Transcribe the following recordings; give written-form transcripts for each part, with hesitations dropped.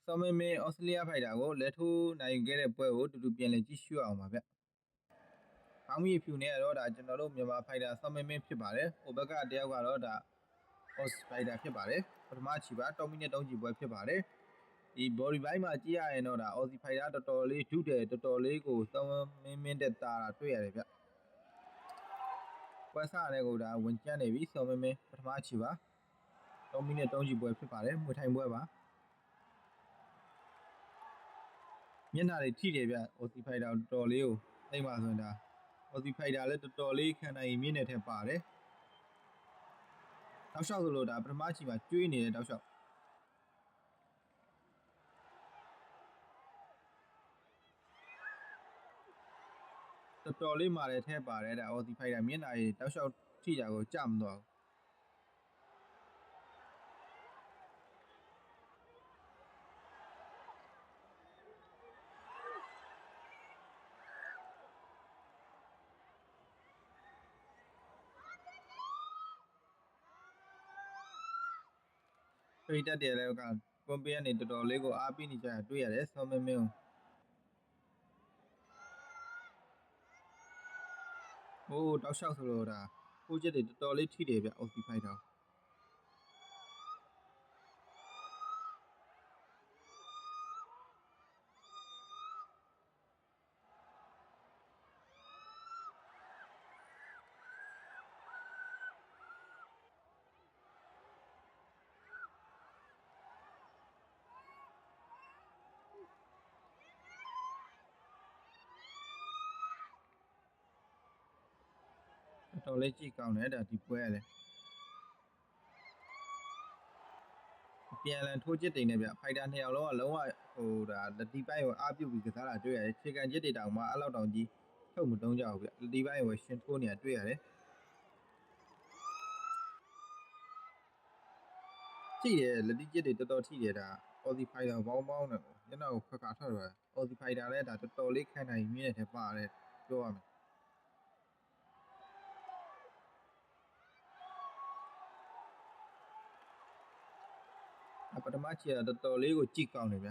ဆောင်းမင်းဩစတြေးလျဖိုက်တာကိုလက်ထိုးနိုင်ခဲ့တဲ့ပွဲကိုတူတူပြန်လည်ကြည့်ရှုအောင်ပါဗျ။ခေါင်းကြီးဖြူနေရတော့ဒါကျွန်တော်တို့မြန်မာဖိုက်တာဆောင်းမင်းဖြစ်ပါတယ်။ဟိုဘက်ကတယောက်ကတော့ဒါအော့စဖိုက်တာဖြစ်ပါတယ်။ပထမချီပါ10မိနစ်3ချီပွဲဖြစ်ပါတယ်။ဒီ body ဘိုင်းမှာကြည့်ရရင်တော့ဒါအော်စီဖိုက်တာတော်တော်လေးဒုတယ်တော်တော်လေးကိုဆောင်းမင်းတက်တာတွေ့ရတယ်ဗျ။ပွဲစားတဲ့ကိုဒါဝင်ကျန်းနေပြီဆောင်းမင်းပထမချီပါ3မိနစ်3ချီပွဲဖြစ်ပါတယ်။မွေထိုင်ပွဲပါ။မျက်နှာတွေထိတယ်ဗျအော်စီဖိုက်တာတော်တော်လေးကိုအိမ်မှာဆိုရင်ဒါအော်စီဖိုက်တာလည်းတော်တော်လေးခံနိုင်မြင့်နေတဲ့ထက်ပါတယ်တောက်လျှောက်ဆိုလို့ဒါပထမချီမှာကျွေးနေတဲ့တောက်လျှောက်တော်တော်လေးမာတဲ့ထက်ပါတယ်ဒါအော်စီဖိုက်တာမျက်နှာတွေတောက်လျှောက်ထိတာကိုကြမတော့ပိတ်တက်တယ်လည်းကကွန်ပီကနေတော်တော်လေးကိုအားပေးနေကြတာတွေ့ရတယ်ဆောင်းမင်းကိုဟိုတောက်လျှောက်ဆိုလို့ဒါကိုချက်တွေတော်တော်လေးထိတယ်ဗျအော်စီဖိုက်တာတော်လေးကြည့်ကောင်းတယ်ဒါဒီပွဲရလေပြန်လည်ထိုးချစ်တိန်နေဗျဖိုက်တာ2ယောက်လုံးကလုံးဝဟိုဒါလက်တီပိုင်းကိုအားပြုတ်ပြီးကစားတာတွေ့ရတယ်ခြေကန်ချစ်တွေတောင်မှအဲ့လောက်တောင်ကြီးထုတ်မတုံးကြဘူးဗျလက်တီပိုင်းကိုရှင်ထိုးနေတာတွေ့ရတယ်ကြည့်ရလက်တီချစ်တွေတော်တော်ထိတယ်ဒါအော်စီဖိုက်တာဘောင်းဘောင်းနဲ့ညနေကိုခက်ခါထွက်သွားတယ်အော်စီဖိုက်တာလည်းဒါတော်တော်လေးခံနိုင်မြင့်တဲ့ပါတယ်ပြောရမယ်ပထမချီတော်တော်လေးကိုကြည့်ကောင်းတယ်ဗျ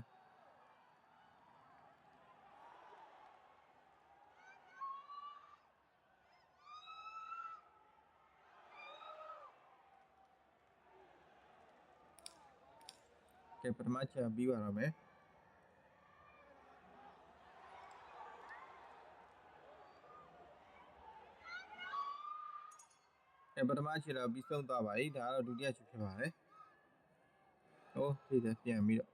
ကဲပထမချီပြီးပါတော့မယ်ပထမချီတော့ပြီးဆုံးသွားပါပြီဒါကတော့ဒုတိယချီဖြစ်ပါတယ်ဟိုဒီတယ်ပြန်ပြီးတော့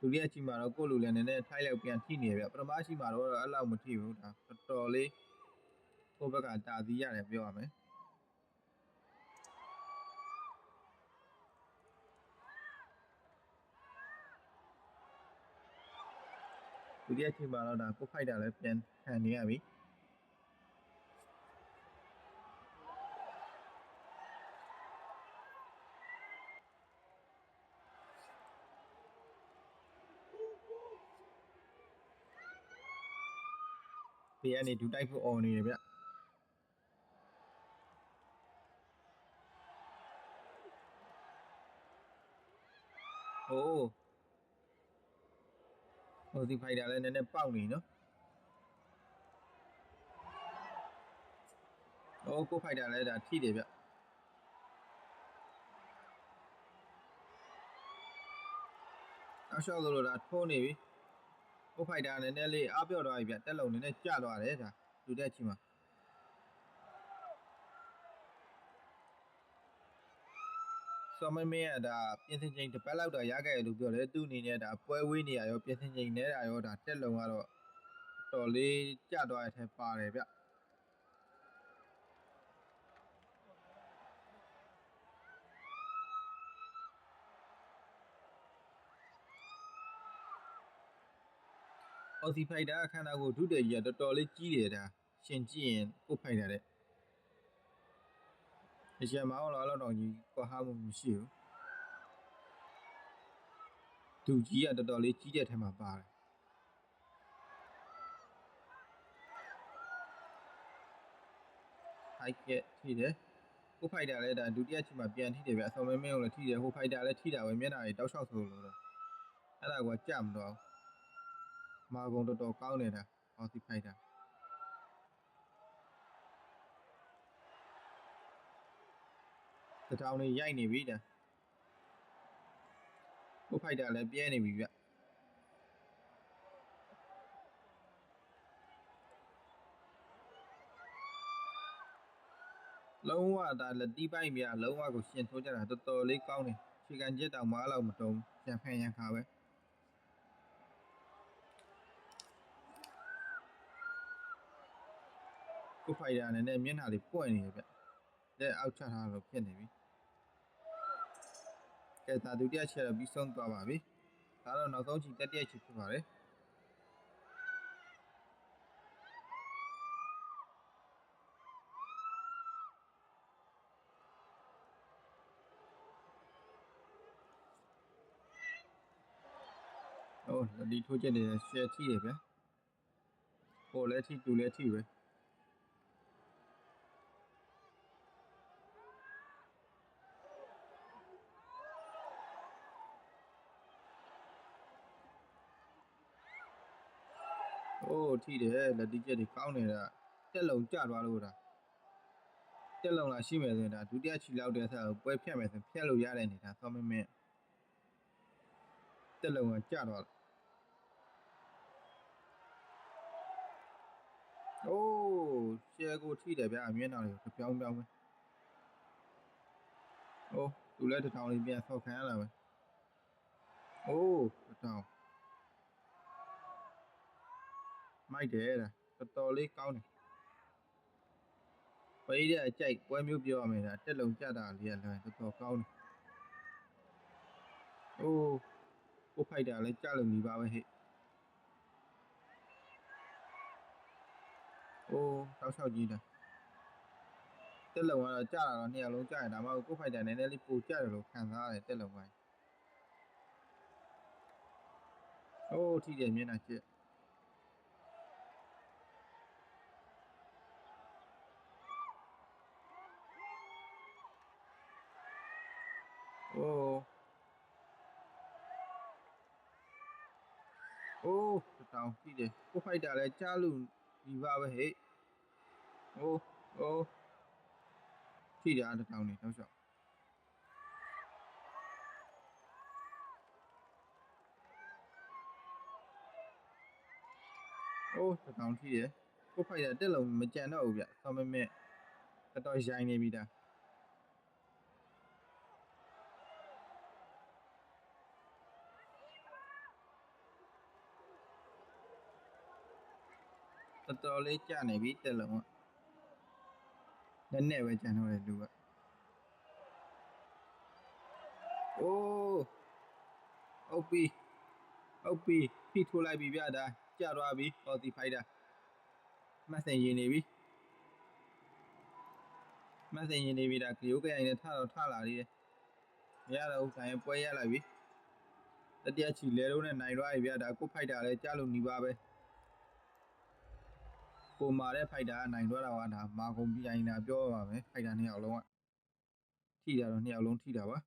ဒုတိယချီမှာတော့ကိုလူလည်းနည်းနည်းထိုက်လောက်ပြန်ထိနေရဗျပထမချီမှာတော့အဲ့လောက်မထိဘူးဒါတော်တော်လေးကိုဘက်ကတာသီးရတယ်ပြောရမယ်ဒုတိယချီမှာတော့ဒါကိုဖိုက်တာလည်းပြန်ခံနေရပြီဒီကနေဒူတိုက်ဖို့အော်နေရဗျဟိုဒီဖိုက်တာလည်းနည်းနည်းပေါက်နေနော်ဟိုကိုဖိုက်တာလည်းဒါထိတယ်ဗျနောက်လျှောက်လို့ဒါထိုးနေပြီကိုဖိုက်တာနည်းနည်းလေးအားပြော့သွားပြီဗျတက်လုံနည်းနည်းကျသွားတယ်ဒါဒုတိယချီမှာဆောင်းမင်းကဒါပြင်ဆင်ချိန်တစ်ပတ်လောက်တော့ရခဲ့တယ်လို့ပြောတယ်သူ့အနေနဲ့ဒါပွဲဝေးနေရရောပြင်ဆင်ချိန်နဲ့တာရောဒါတက်လုံကတော့တော်လေးကျသွားတဲ့ထဲပါတယ်ဗျအော်စီဖိုက်တာခန္ဓာကိုယ်ဒုတယ်ကြီးကတော်တော်လေးကြီးတယ်ဒါရှင်ကြည့်ရင်ကိုဖိုက်တာတဲ့အရှက်မောင်းတော့တော့ကြီးကွာဟာမှုမရှိဘူးသူကြီးကတော်တော်လေးကြီးတဲ့ထဲမှာပါတယ်ထိုက်ကထိတယ် ကိုဖိုက်တာလည်းဒါဒုတိယချိန်မှာပြန်ထိတယ်ဗျဆော်မင်းမင်းကိုလည်းထိတယ်ဟိုဖိုက်တာလည်းထိတာပဲမျက်နှာတွေတောက်လျှောက်ဆိုလို့တော့အဲ့ဒါကကြမတော့မာကုံတော်တော်ကောင်းနေတာဟောစီဖိုက်တာတထောင်လေးရိုက်နေပြီဒါကိုဖိုက်တာလည်းပြဲနေပြီဗျလုံးဝဒါလက်တီးပိုက်ပြလုံးဝကိုရှင်ထိုးကြတာတော်တော်လေးကောင်းတယ်ခြေကန်ချက်တောင်မားလောက်မတုံးရန်ဖန်ရန်ခါပဲကိုဖိုက်တာနဲ့မျက်နှာလေးပွင့်နေတယ်ဗျလက်အောက်ချထားလို့ဖြစ်နေပြီကဲဒါဒုတိယချက်တော့ပြီးဆုံးသွားပါပြီဒါတော့နောက်ဆုံးချိန်တတိယချက်ဖြစ်ပါတယ်ဟိုလက်တီးထိုးချက်တွေရှယ်ထိရဗျဟိုလည်းထိတူလည်းထိပဲโอ้ထိတယ်လက်တီးချက်တွေကောင်းနေတာတက်လုံကျသွားလို့ဒါတက်လုံလာရှိမယ်ဆိုရင်ဒါဒုတိယချီလောက်တဲ့ဆက်ကိုပွဲဖြတ်မယ်ဆိုဖြတ်လို့ရတဲ့အနေဒါဆောင်းမင်းမင်းတက်လုံကကျသွားတယ်โอ้ရှယ်ကိုထိတယ်ဗျအမျက်နှာတွေကိုပြောင်းပဲโอ้သူလည်းတစ်ထောင်လေးပြန်ဆောက်ခံရတာပဲโอ้တစ်ထောင်မိုက်တယ်ဒါတော်တော်လေးကောင်းတယ်ပရိတဲ့အကြိုက်ပွဲမျိုးပြောရမယ်ဒါတက်လုံကြတာလေးကလည်းတော်တော်ကောင်းတယ်โอ้ကိုဖိုက်တာလည်းကြလို့နေပါပဲဟဲ့โอ้တောက်လျှောက်ကြီးတာတက်လုံကတော့ကြတာတော့နှစ်ယောက်လုံးကြရင်ဒါမှကိုဖိုက်တာနည်းနည်းလေးပိုကြတယ်လို့ခံစားရတယ်တက်လုံပိုင်းโอ้ထိတယ်မျက်နှာချက်โอ้โอ้တောင်ထိတယ်ကိုဖိုက်တာလည်းကြားလို့ဒီပါပဲဟဲ့โอ้โอ้ထိတယ်အားတောင်နေတောက်လျှောက်โอ้တောင်ထိတယ်ကိုဖိုက်တာတက်လုံမကြံတော့ဘူးဗျဆောင်းမမဲတော်တော်ရိုင်းနေပြီဒါတော်တော်လေးကြနေပြီတက်လုံကနည်းနည်းပဲကြံတော့တယ်လူကโอ้ဟုတ်ပြီဖိထိုးလိုက်ပြီဗျဒါကြသွားပြီဟောဒီဖိုက်တာမတ်စင်ရင်နေပြီမတ်စင်ရင်နေပြီဒါကလေးကိုရိုင်းနဲ့ထလာသေးတယ်မရတော့ဘူးဆိုင်ပွဲရလိုက်ပြီတတိယချီလဲလုံးနဲ့နိုင်သွားပြီဗျဒါကိုဖိုက်တာလဲကြားလို့နေပါပဲကိုမာတဲ့ဖိုက်တာနိုင်သွားတာကဒါမာကုန်ပြိုင်တာပြောပါမယ်ဖိုက်တာနှစ်ယောက်လုံးကထိတာတော့နှစ်ယောက်လုံးထိတာပါ